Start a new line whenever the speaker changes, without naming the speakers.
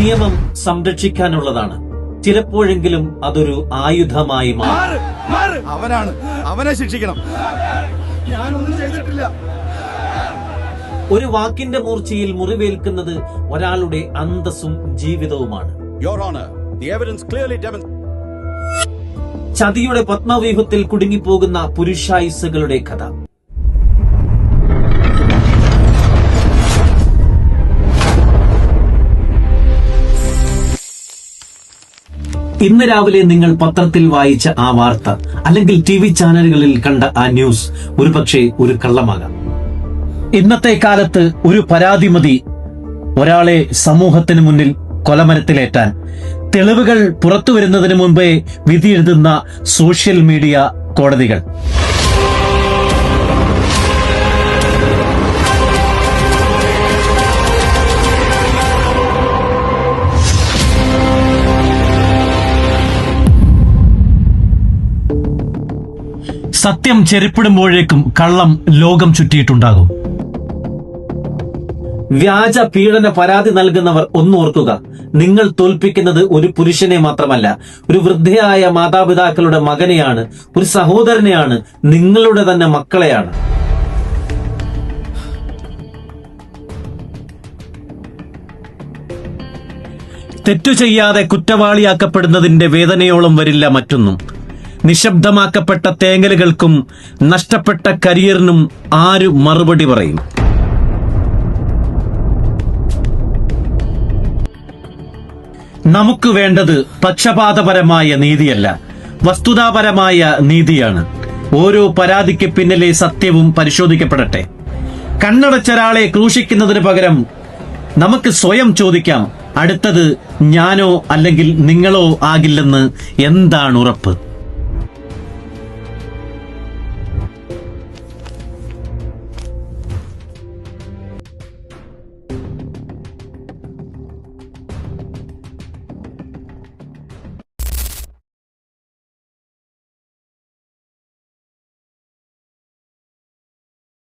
നിയമം സംരക്ഷിക്കാനുള്ളതാണ്. ചിലപ്പോഴെങ്കിലും അതൊരു ആയുധമായി മാറും.
അവനെ ശിക്ഷിക്കണം. ഞാനൊന്നും ചെയ്തിട്ടില്ല.
ഒരു വാക്കിന്റെ മൂർച്ചയിൽ മുറിവേൽക്കുന്നത് ഒരാളുടെ അന്തസ്സും ജീവിതവുമാണ്. ചതിയുടെ പത്മവ്യൂഹത്തിൽ കുടുങ്ങിപ്പോകുന്ന പുരുഷായുസ്സുകളുടെ കഥ. ഇന്ന് രാവിലെ നിങ്ങൾ പത്രത്തിൽ വായിച്ച ആ വാർത്ത അല്ലെങ്കിൽ TV ചാനലുകളിൽ കണ്ട ആ ന്യൂസ് ഒരുപക്ഷെ ഒരു കള്ളമാകാം. ഇന്നത്തെ കാലത്ത് ഒരു പരാതി മതി ഒരാളെ സമൂഹത്തിന് മുന്നിൽ കൊലമരത്തിലേറ്റാൻ. തെളിവുകൾ പുറത്തു വരുന്നതിന് മുമ്പേ വിധിയെഴുതുന്ന സോഷ്യൽ മീഡിയ കോടതികൾ. സത്യം ചെരുപ്പിടുമ്പോഴേക്കും കള്ളം ലോകം ചുറ്റിയിട്ടുണ്ടാകും. വ്യാജ പീഡന പരാതി നൽകുന്നവർ ഒന്നോർക്കുക, നിങ്ങൾ തോൽപ്പിക്കുന്നത് ഒരു പുരുഷനെ മാത്രമല്ല, ഒരു വൃദ്ധയായ മാതാപിതാക്കളുടെ മകനെയാണ്, ഒരു സഹോദരനെയാണ്, നിങ്ങളുടെ തന്നെ മക്കളെയാണ്. തെറ്റു ചെയ്യാതെ കുറ്റവാളിയാക്കപ്പെടുന്നതിന്റെ വേദനയോളം വരില്ല മറ്റൊന്നും. നിശബ്ദമാക്കപ്പെട്ട തേങ്ങലുകൾക്കും നഷ്ടപ്പെട്ട കരിയറിനും ആര് മറുപടി പറയും? നമുക്ക് വേണ്ടത് പക്ഷപാതപരമായ നീതിയല്ല, വസ്തുതാപരമായ നീതിയാണ്. ഓരോ പരാതിക്ക് പിന്നിലെ സത്യവും പരിശോധിക്കപ്പെടട്ടെ. കണ്ണടച്ചൊരാളെ ക്രൂശിക്കുന്നതിന് പകരം നമുക്ക് സ്വയം ചോദിക്കാം, അടുത്തത് ഞാനോ അല്ലെങ്കിൽ നിങ്ങളോ ആകില്ലെന്ന് എന്താണ് ഉറപ്പ്?